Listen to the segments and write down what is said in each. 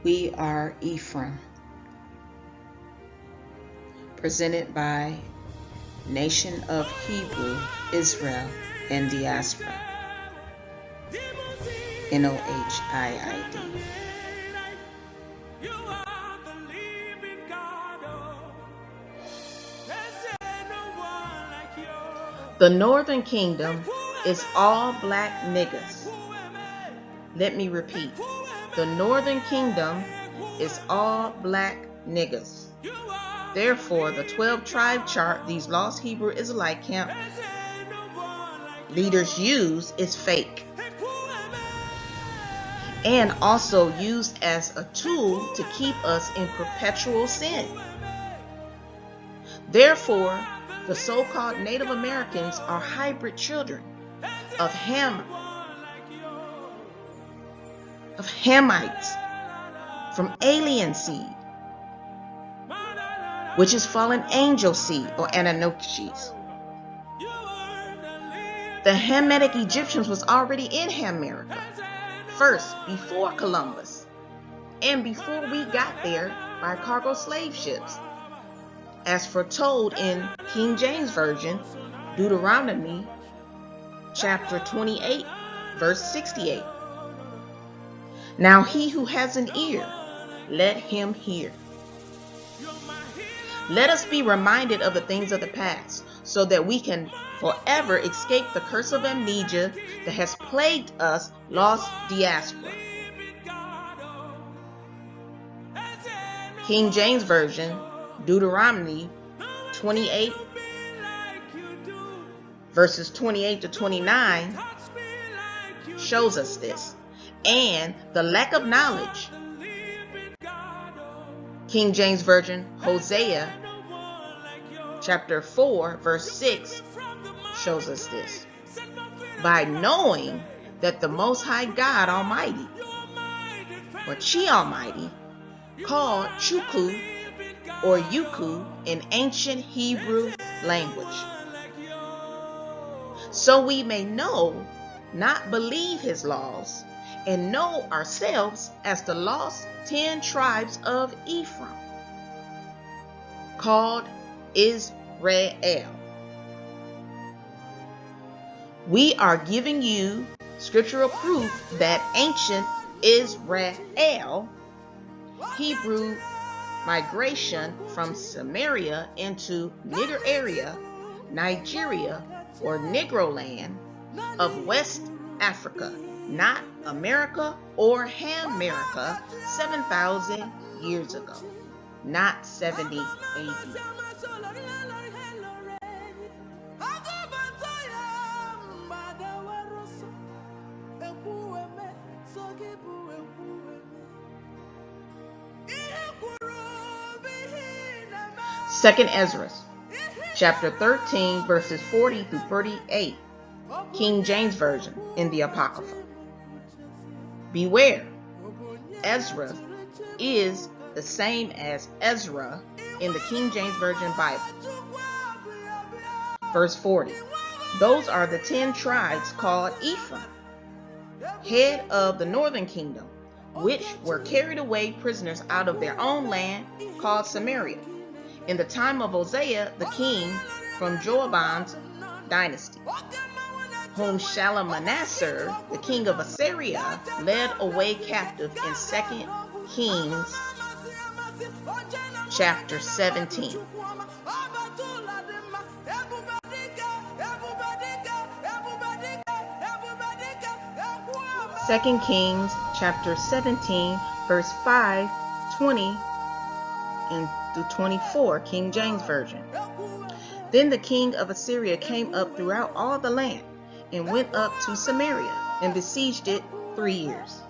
We Are Ephraim, presented by Nation of Hebrew, Israel, and Diaspora, NOHIID. The Northern Kingdom is all black niggas. Let me repeat. The Northern Kingdom is all black niggas. Therefore, the 12-tribe chart these lost Hebrew Israelite camp leaders use is fake, and also used as a tool to keep us in perpetual sin. Therefore, the so-called Native Americans are hybrid children of Hamites from alien seed, which is fallen angel seed or Anunnakis. The Hamitic Egyptians was already in America first, before Columbus, and before we got there by cargo slave ships, as foretold in King James Version, Deuteronomy chapter 28, verse 68. Now he who has an ear, let him hear. Let us be reminded of the things of the past, so that we can forever escape the curse of amnesia that has plagued us lost diaspora. King James Version, Deuteronomy 28, verses 28 to 29 shows us this. And the lack of knowledge, King James Version, Hosea chapter 4, verse 6 shows us this. By knowing that the Most High God Almighty, or Chi Almighty, called Chuku or Yuku in ancient Hebrew language, so we may know, not believe his laws, and know ourselves as the lost 10 tribes of Ephraim, called IZRAEL. We are giving you scriptural proof that ancient Israel, Hebrew migration from Samaria into Nigger area, Nigeria, or Negro land of West Africa, not America or Ham-America, 7,000 years ago, not 70 AD. Second Ezra, chapter 13, verses 40 through 38, King James Version in the Apocrypha. Beware, Ezra is the same as Ezra in the King James Version Bible. Verse 40. Those are the 10 tribes called Ephraim, head of the northern kingdom, which were carried away prisoners out of their own land called Samaria, in the time of Hosea the king from Jeroboam's dynasty, whom Shalmaneser, the king of Assyria, led away captive in 2 Kings chapter 17. 2 Kings chapter 17, verse 5, 20, and through 24, King James Version. Then the king of Assyria came up throughout all the land, and went up to Samaria, and besieged it 3 years.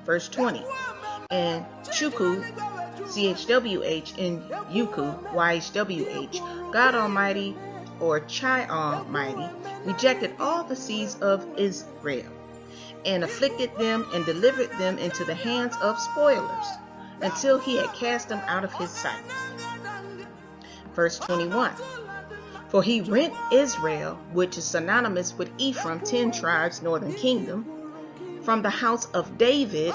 Verse 20. And Chuku, CHWH, and Yuku, YHWH, God Almighty, or Chi Almighty, rejected all the seeds of Israel, and afflicted them and delivered them into the hands of spoilers, until he had cast them out of his sight. Verse 21. For he rent Israel, which is synonymous with Ephraim, 10 tribes, northern kingdom, from the house of David,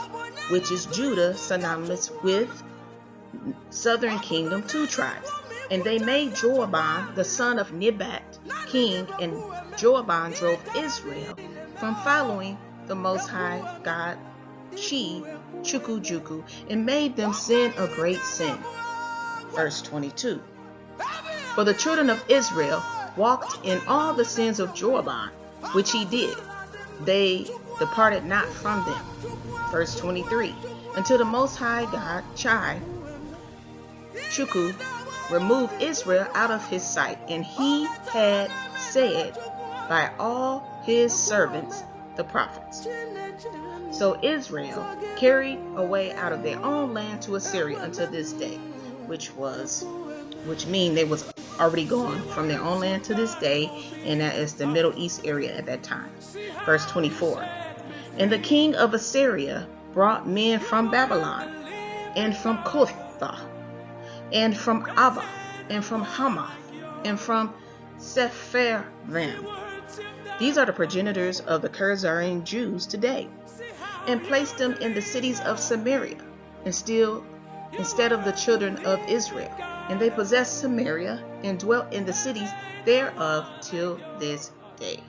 which is Judah, synonymous with southern kingdom, 2 tribes. And they made Jeroboam the son of Nebat king, and Jeroboam drove Israel from following the Most High God, Chuku, and made them sin a great sin. Verse 22. For the children of Israel walked in all the sins of Jeroboam, which he did. They departed not from them. Verse 23. Until the Most High God, Chuku, removed Israel out of his sight, and he had said by all his servants, the prophets. So Israel carried away out of their own land to Assyria until this day, which means they was already gone from their own land to this day, and that is the Middle East area at that time. Verse 24. And the king of Assyria brought men from Babylon, and from Kutha, and from Ava, and from Hamath, and from Sepharvaim. These are the progenitors of the Khazarian Jews today, and placed them in the cities of Samaria, instead of the children of Israel. And they possessed Samaria, and dwelt in the cities thereof till this day.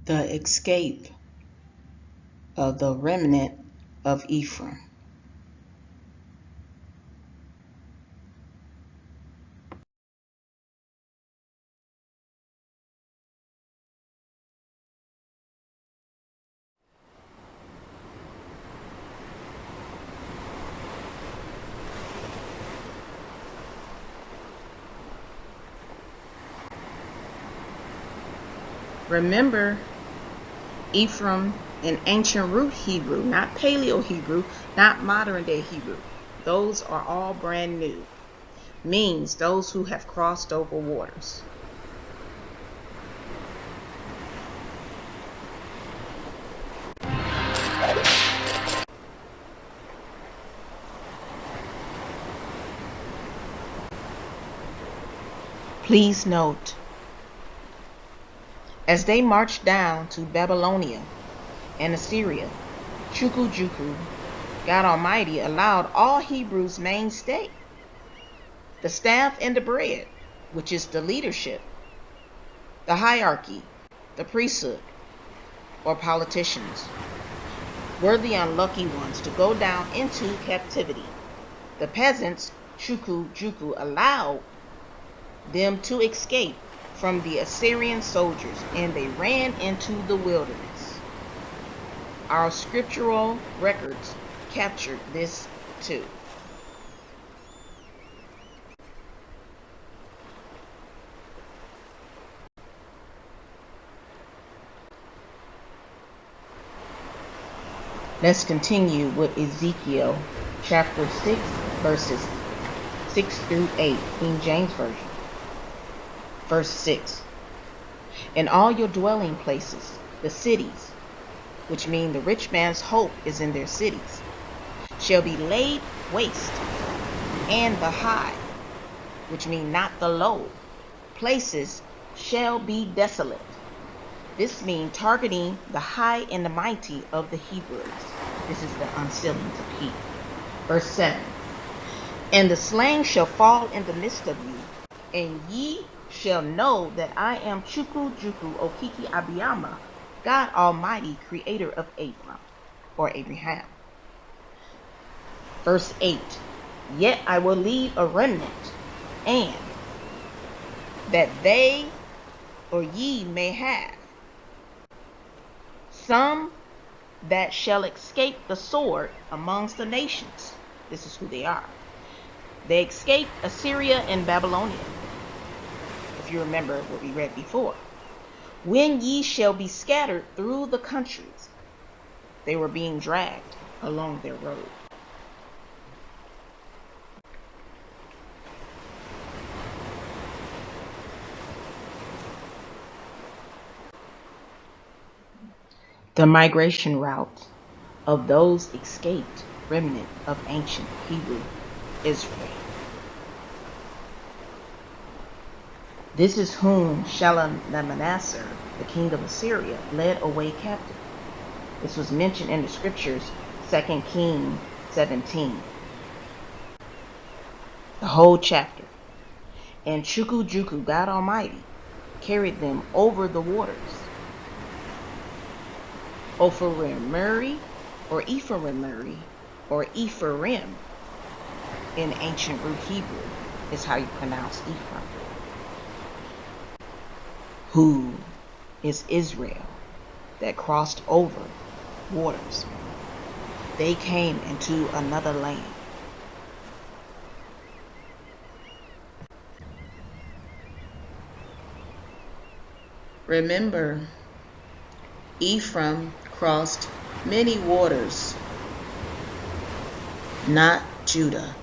The escape of the remnant of Ephraim. Remember, Ephraim in ancient root Hebrew, not Paleo Hebrew, not modern day Hebrew. Those are all brand new. Means those who have crossed over waters. Please note, as they marched down to Babylonia and Assyria, Chuku, God Almighty allowed all Hebrews mainstay, the staff and the bread, which is the leadership, the hierarchy, the priesthood, or politicians, were the unlucky ones to go down into captivity. The peasants, Chuku, allowed them to escape from the Assyrian soldiers, and they ran into the wilderness. Our scriptural records captured this too. Let's continue with Ezekiel chapter 6, verses 6 through 8, King James Version. Verse 6. In all your dwelling places, the cities, which mean the rich man's hope is in their cities, shall be laid waste, and the high, which mean not the low, places shall be desolate. This means targeting the high and the mighty of the Hebrews. This is the unsealing of heat. Verse 7. And the slain shall fall in the midst of you, and ye shall know that I am Chuku Okiki Abiyama, God Almighty, creator of Abram, or Abraham. Verse 8. Yet I will leave a remnant, and that they or ye may have some that shall escape the sword amongst the nations. This is who they are. They escaped Assyria and Babylonia, if you remember what we read before. When ye shall be scattered through the countries, they were being dragged along their road. The migration route of those escaped remnant of ancient Hebrew Israel. This is whom Shalmaneser, the king of Assyria, led away captive. This was mentioned in the scriptures, 2 Kings 17. The whole chapter. And Chukwujuku, God Almighty, carried them over the waters. Ephraim or Ephraim in ancient root Hebrew is how you pronounce Ephraim. Who is Israel that crossed over waters? They came into another land. Remember, Ephraim crossed many waters, not Judah.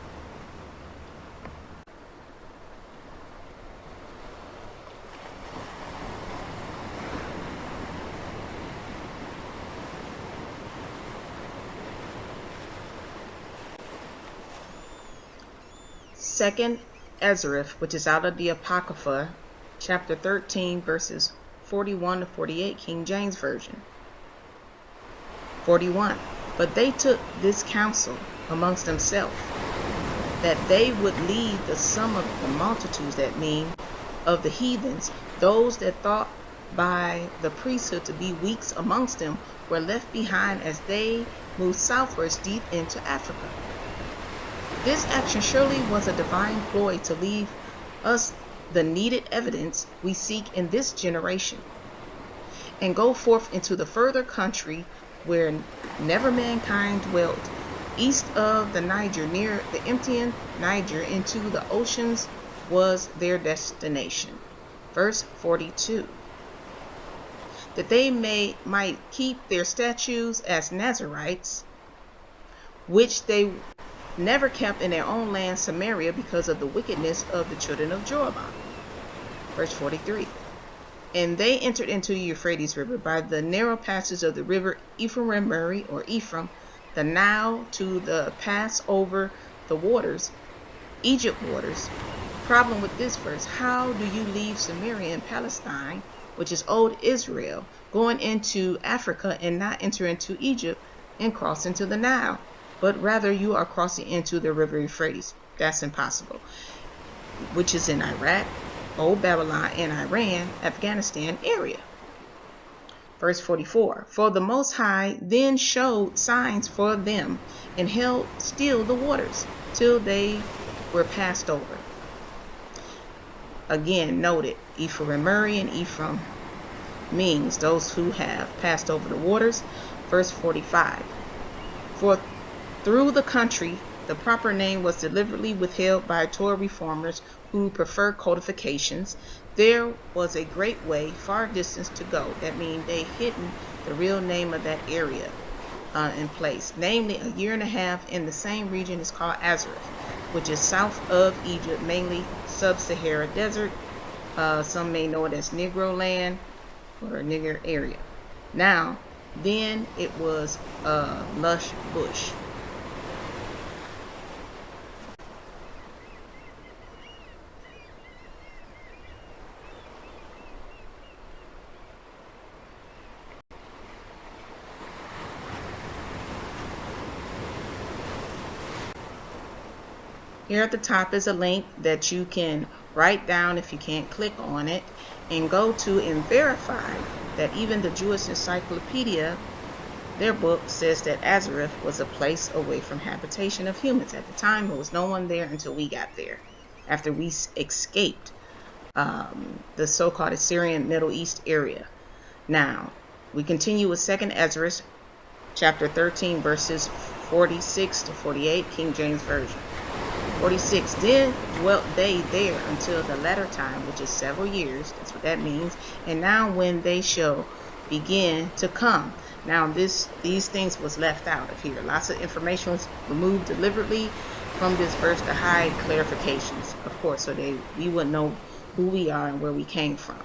Second EZRAEL, which is out of the Apocrypha, chapter 13, verses 41 to 48, King James Version. 41. But they took this counsel amongst themselves, that they would lead the sum of the multitudes, that mean of the heathens, those that thought by the priesthood to be weaks amongst them, were left behind as they moved southwards deep into Africa. This action surely was a divine ploy to leave us the needed evidence we seek in this generation, and go forth into the further country where never mankind dwelt, east of the Niger, near the emptying Niger into the oceans was their destination. Verse 42. That they might keep their statutes as Nazarites, which they never kept in their own land Samaria because of the wickedness of the children of Jeroboam. Verse 43. And they entered into the Euphrates River by the narrow passage of the river Ephraim or Ephraim, the Nile, to the pass over the waters, Egypt waters. Problem with this verse: how do you leave Samaria and Palestine, which is old Israel, going into Africa and not enter into Egypt and cross into the Nile, but rather you are crossing into the river Euphrates? That's impossible. Which is in Iraq, Old Babylon, and Iran, Afghanistan area. Verse 44. For the Most High then showed signs for them, and held still the waters, till they were passed over. Again noted, Ephraim and Ephraim means those who have passed over the waters. Verse 45. For through the country the proper name was deliberately withheld by Torah reformers who prefer codifications. There was a great way, far distance to go. That means they hidden the real name of that area in place. Namely, a year and a half in the same region is called IZRAEL, which is south of Egypt, mainly sub-Sahara desert. Some may know it as Negro land or Nigger area. Now, then it was lush bush. Here at the top is a link that you can write down if you can't click on it, and go to and verify that even the Jewish Encyclopedia, their book, says that IZRAEL was a place away from habitation of humans. At the time, there was no one there until we got there, after we escaped the so-called Assyrian Middle East area. Now, we continue with 2nd EZRAEL, chapter 13, verses 46 to 48, King James Version. 46. Then dwelt they there until the latter time, which is several years. That's what that means. And now when they shall begin to come. Now these things was left out of here. Lots of information was removed deliberately from this verse to hide clarifications, of course, so we would know who we are and where we came from.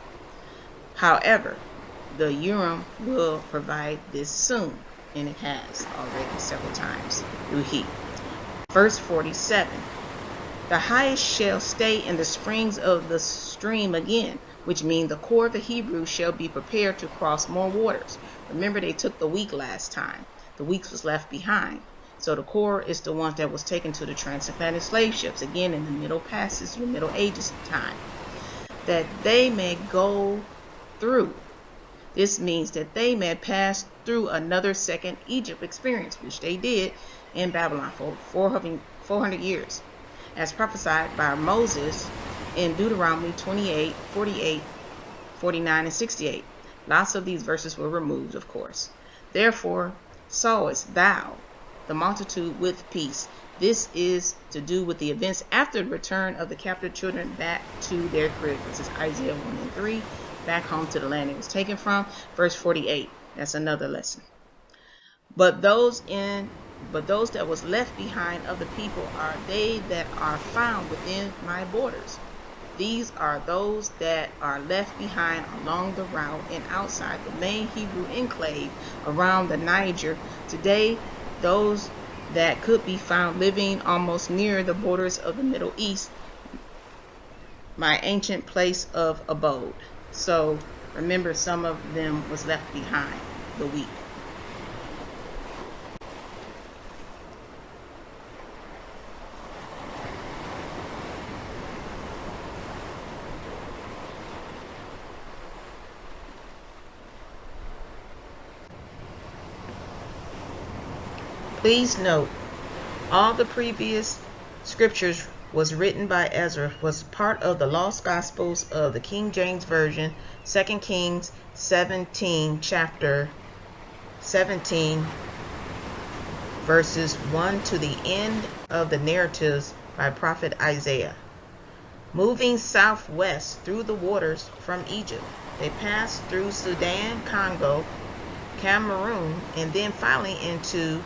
However, the Urim will provide this soon. and it has already several times through he. Verse 47. The highest shall stay in the springs of the stream again, which means the core of the Hebrews shall be prepared to cross more waters. Remember, they took the weak last time. The weak was left behind. So the core is the one that was taken to the transatlantic slave ships, again in the Middle Passage, the Middle Ages time, that they may go through. This means that they may pass through another second Egypt experience, which they did in Babylon for 400 years, as prophesied by Moses in Deuteronomy 28, 48, 49, and 68. Lots of these verses were removed, of course. Therefore sawest thou the multitude with peace. This is to do with the events after the return of the captive children back to their crib. This is Isaiah 1 and 3, back home to the land it was taken from. Verse 48, that's another lesson. But those that was left behind of the people are they that are found within my borders. These are those that are left behind along the route and outside the main Hebrew enclave around the Niger. Today, those that could be found living almost near the borders of the Middle East, my ancient place of abode. So remember, some of them was left behind, the weak. Please note, all the previous scriptures was written by Ezra, was part of the lost gospels of the King James Version, 2 Kings 17, chapter 17, verses 1 to the end of the narratives by prophet Isaiah. Moving southwest through the waters from Egypt, they passed through Sudan, Congo, Cameroon, and then finally into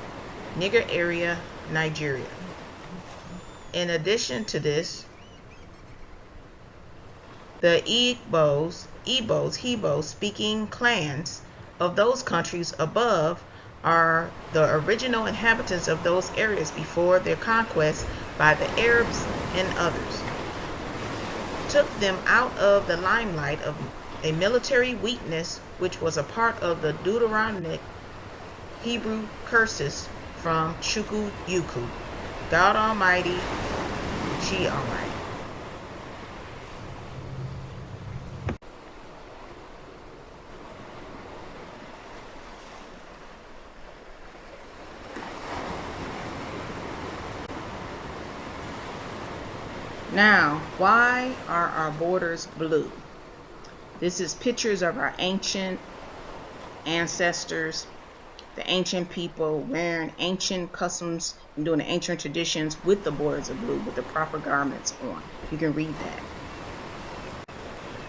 Niger area, Nigeria. In addition to this, the Hebrew speaking clans of those countries above are the original inhabitants of those areas before their conquest by the Arabs and others. Took them out of the limelight of a military weakness, which was a part of the Deuteronomic Hebrew curses from Chukwu Yuku, God Almighty, She Almighty. Now, why are our borders blue? This is pictures of our ancient ancestors, the ancient people wearing ancient customs and doing the ancient traditions with the borders of blue, with the proper garments on. You can read that.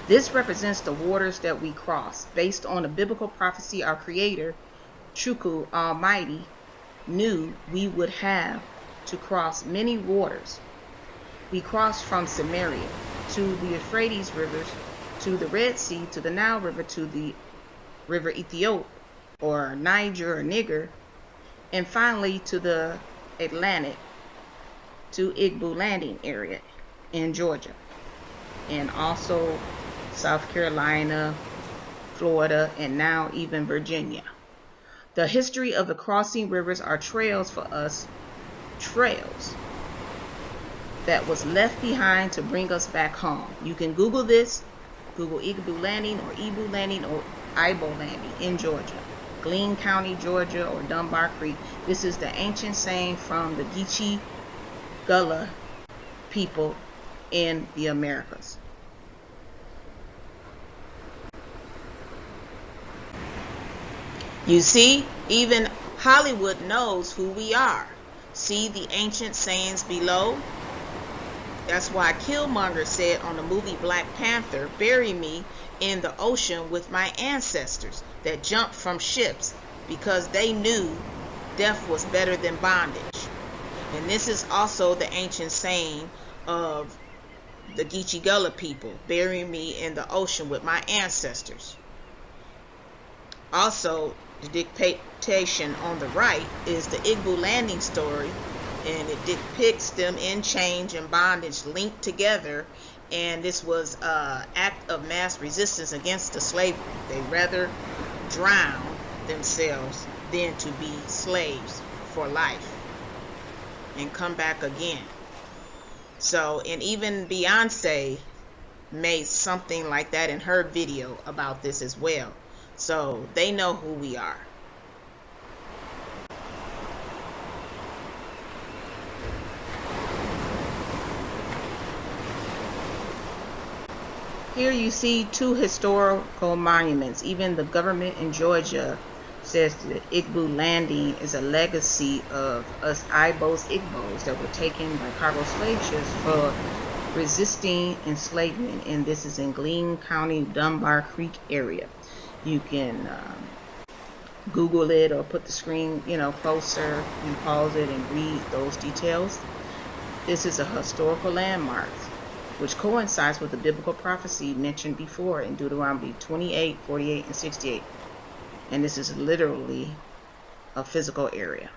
This represents the waters that we cross. Based on a biblical prophecy, our Creator, Chukwu Almighty, knew we would have to cross many waters. We crossed from Samaria to the Euphrates rivers, to the Red Sea, to the Nile River, to the River Ethiopia, or Niger or Niger, and finally to the Atlantic, to EBOLANDING area in Georgia, and also South Carolina, Florida, and now even Virginia. The history of the crossing rivers are trails for us, trails that was left behind to bring us back home. You can Google this, Google EBOLANDING or IBOLANDING in Georgia, Glenn County, Georgia, or Dunbar Creek. This is the ancient saying from the Geechee Gullah people in the Americas. You see, even Hollywood knows who we are. See the ancient sayings below? That's why Killmonger said on the movie Black Panther, "Bury me in the ocean with my ancestors that jumped from ships," because they knew death was better than bondage. And this is also the ancient saying of the Geechee Gullah people, "Bury me in the ocean with my ancestors." Also, The dictation on the right is the EBOLANDING story, and it depicts them in chains and bondage linked together, and this was an act of mass resistance against the slavery. They rather drown themselves than to be slaves for life and come back again. So, and even Beyonce made something like that in her video about this as well. So they know who we are. Here you see two historical monuments. Even the government in Georgia says that EBOLANDING is a legacy of us Igbos that were taken by cargo slave ships for resisting enslavement, and this is in Greene County, Dunbar Creek area. You can Google it or put the screen, closer and pause it and read those details. This is a historical landmark which coincides with the biblical prophecy mentioned before in Deuteronomy 28, 48, and 68. And this is literally a physical area.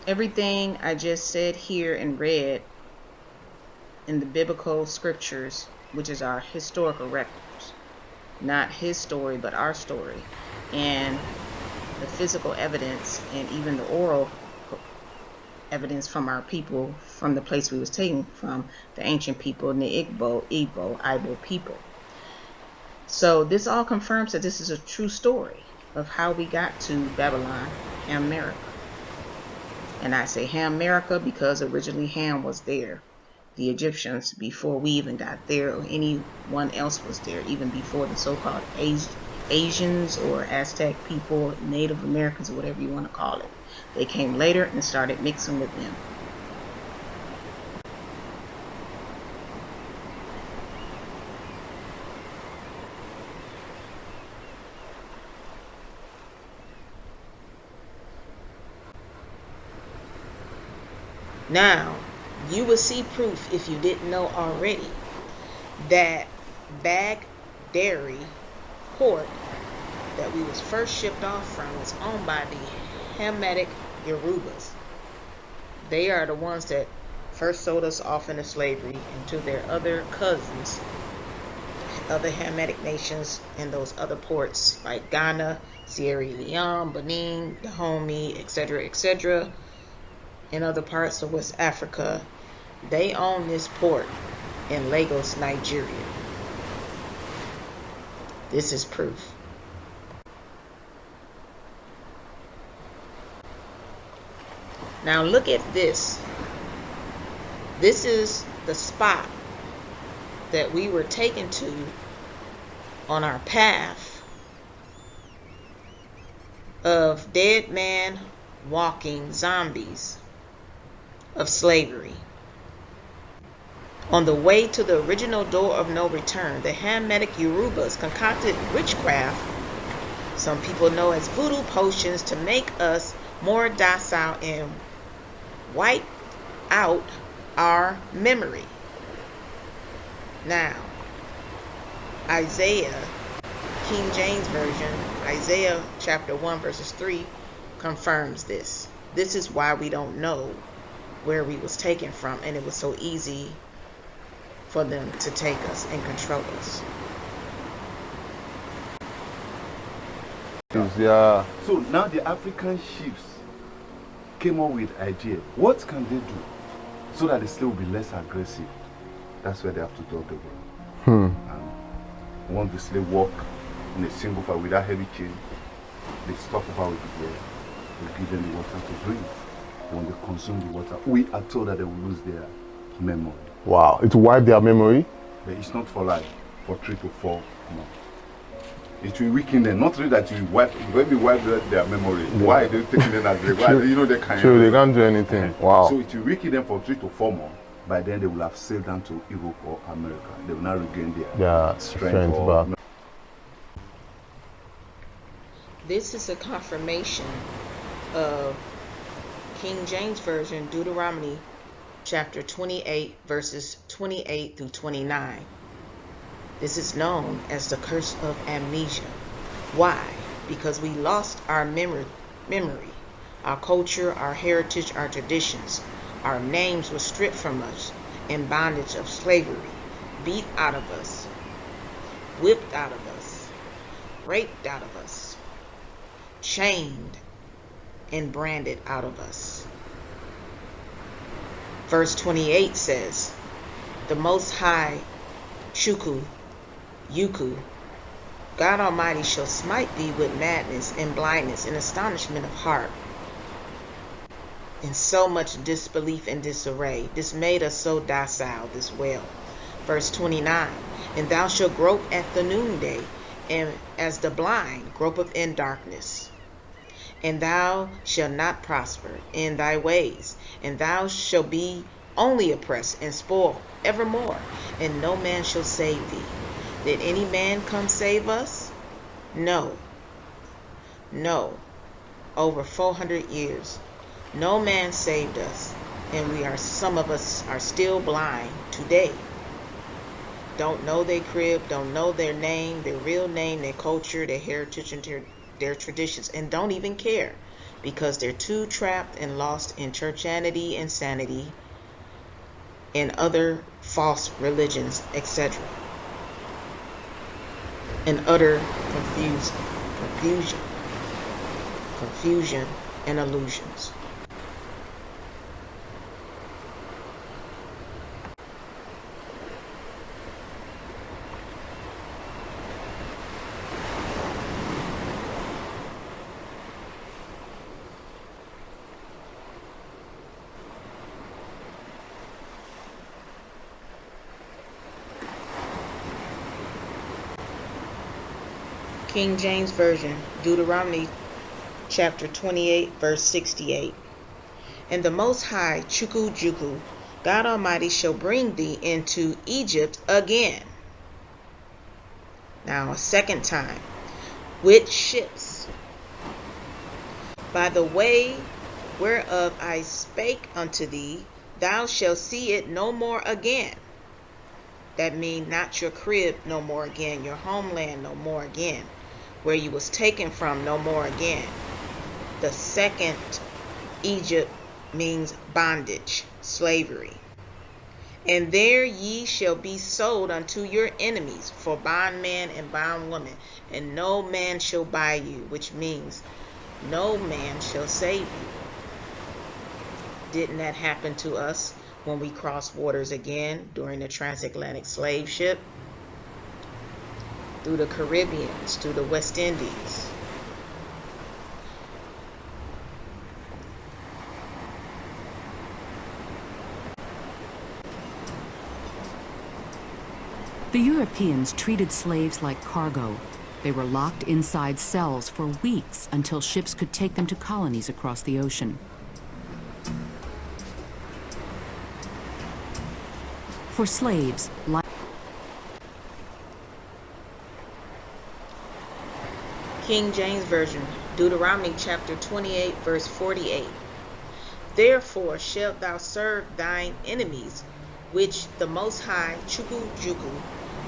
Everything I just said here and read in the biblical scriptures, which is our historical records, not his story, but our story, and the physical evidence and even the oral evidence from our people, from the place we was taken from, the ancient people, and the Igbo people. So this all confirms that this is a true story of how we got to Babylon, America. And I say Ham-America because originally Ham was there. The Egyptians, before we even got there, or anyone else was there, even before the so-called Asians or Aztec people, Native Americans, or whatever you want to call it. They came later and started mixing with them. Now, you will see proof, if you didn't know already, that Baghderi port that we was first shipped off from was owned by the Hamitic Yorubas. They are the ones that first sold us off into slavery and to their other cousins, other Hamitic nations in those other ports like Ghana, Sierra Leone, Benin, Dahomey, etc., in other parts of West Africa. They own this port in Lagos, Nigeria. This is proof. Now look at this. This is the spot that we were taken to on our path of dead man walking zombies of slavery. On the way to the original door of no return, the Hamitic Yorubas concocted witchcraft, some people know as voodoo potions, to make us more docile and wipe out our memory. Now, Isaiah, King James Version, Isaiah chapter 1 verses 3 confirms this. This is why we don't know where we was taken from, and it was so easy for them to take us and control us. Yeah. So now the African chiefs came up with idea. What can they do so that the slave will be less aggressive? That's where they have to talk about. And once the slave walk in a single file without heavy chain, they stop over with the bread. They give them the water to drink. When they consume the water, we are told that they will lose their memory. Wow, it will wipe their memory? But it's not for life, for 3 to 4 months. It will weaken them, not really that you wipe, when you wipe their memory. Yeah. Why are they taking them as they they can't. Sure, they can't do anything. Wow. So it will weaken them for 3 to 4 months. By then they will have sailed down to Europe or America. They will now regain their strength back. This is a confirmation of King James Version, Deuteronomy chapter 28, verses 28 through 29. This is known as the curse of amnesia. Why? Because we lost our memory, our culture, our heritage, our traditions. Our names were stripped from us in bondage of slavery, beat out of us, whipped out of us, raped out of us, chained and branded out of us. Verse 28 says, the Most High, Chuku, Yuku, God Almighty shall smite thee with madness and blindness and astonishment of heart, and so much disbelief and disarray. This made us so docile, this wail. Verse 29, and thou shalt grope at the noonday, and as the blind gropeth in darkness. And thou shalt not prosper in thy ways, and thou shalt be only oppressed and spoiled evermore, and no man shall save thee. Did any man come save us? No. No. Over 400 years. No man saved us, and some of us are still blind today. Don't know their crib, don't know their name, their real name, their culture, their heritage, and their traditions, and don't even care, because they're too trapped and lost in churchianity, insanity, and other false religions, etc. And utter confusion and illusions. King James Version, Deuteronomy chapter 28, verse 68. And the Most High, Chuku, God Almighty, shall bring thee into Egypt again. Now a second time, with ships, by the way whereof I spake unto thee, thou shalt see it no more again. That means not your crib no more again, your homeland no more again, where you was taken from no more again. The second Egypt means bondage, slavery. And there ye shall be sold unto your enemies for bondman and bondwoman, and no man shall buy you, which means no man shall save you. Didn't that happen to us when we crossed waters again during the transatlantic slave ship? Through the Caribbeans, through the West Indies. The Europeans treated slaves like cargo. They were locked inside cells for weeks until ships could take them to colonies across the ocean. For slaves, King James Version, Deuteronomy chapter 28, verse 48. Therefore shalt thou serve thine enemies, which the Most High, Chuku,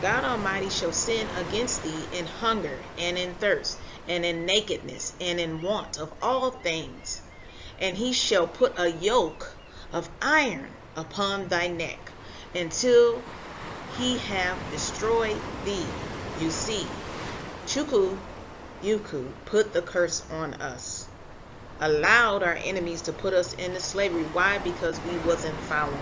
God Almighty, shall send against thee in hunger, and in thirst, and in nakedness, and in want of all things. And he shall put a yoke of iron upon thy neck, until he have destroyed thee. You see, Chuku, Yuku put the curse on us, allowed our enemies to put us into slavery. Why? Because we wasn't following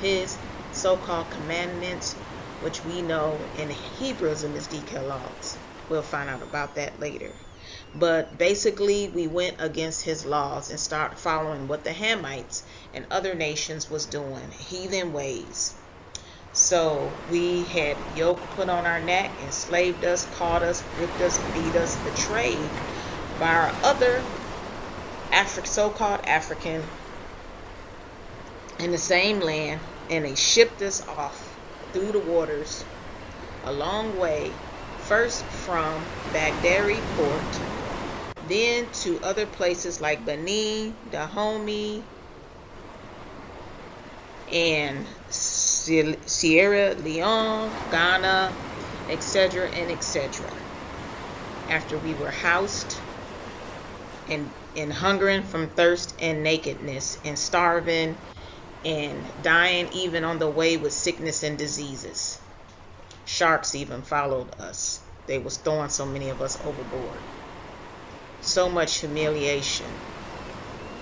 his so-called commandments, which we know in Hebrewism is decalogues. We'll find out about that later. But basically, we went against his laws and started following what the Hamites and other nations was doing, heathen ways. So we had yoke put on our neck, enslaved us, caught us, whipped us, beat us, betrayed by our other so-called African in the same land, and they shipped us off through the waters a long way, first from Baghdad port, then to other places like Benin, Dahomey, and Sierra Leone, Ghana, etc. and etc. After we were housed and hungering from thirst and nakedness and starving and dying even on the way with sickness and diseases. Sharks even followed us. They was throwing so many of us overboard. So much humiliation,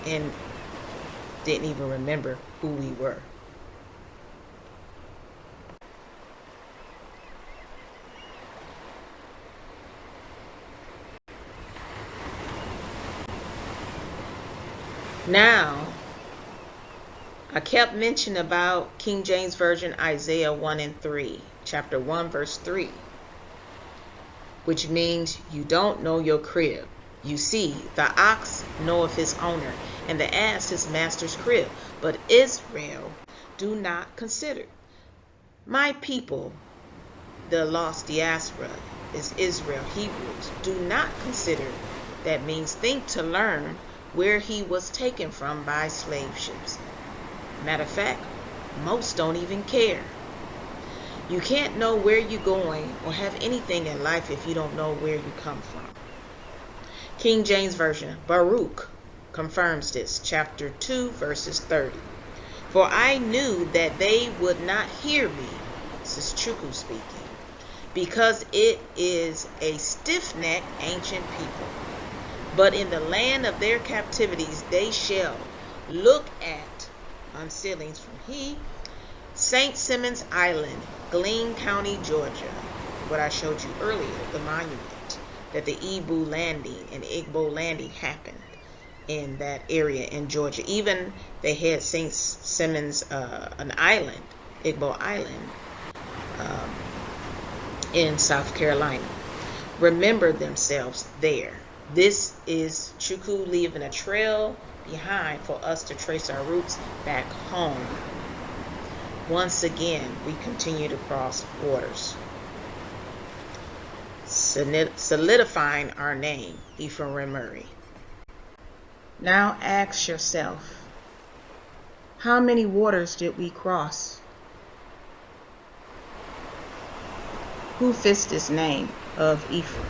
and didn't even remember who we were. Now, I kept mentioning about King James Version Isaiah 1 and 3, chapter 1 verse 3, which means you don't know your crib. You see, the ox knoweth his owner, and the ass his master's crib, but Israel do not consider. My people, the lost diaspora, is Israel, Hebrews, do not consider. That means think to learn where he was taken from by slave ships. Matter of fact, most don't even care. You can't know where you're going or have anything in life if you don't know where you come from. King James Version, Baruch, confirms this, chapter 2, verses 30. For I knew that they would not hear me, this is Chukwu speaking, because it is a stiff-necked ancient people. But in the land of their captivities they shall look at unsealings from St. Simon's Island, Glenn County, Georgia, what I showed you earlier, the monument, that the EBOLANDING happened in that area in Georgia. Even they had St. Simon's, an island, Igbo Island, in South Carolina. Remember themselves there. This is Chukwu leaving a trail behind for us to trace our roots back home. Once again, we continue to cross waters, solidifying our name, Ephraim. Now ask yourself, how many waters did we cross? Who fits this name of Ephraim?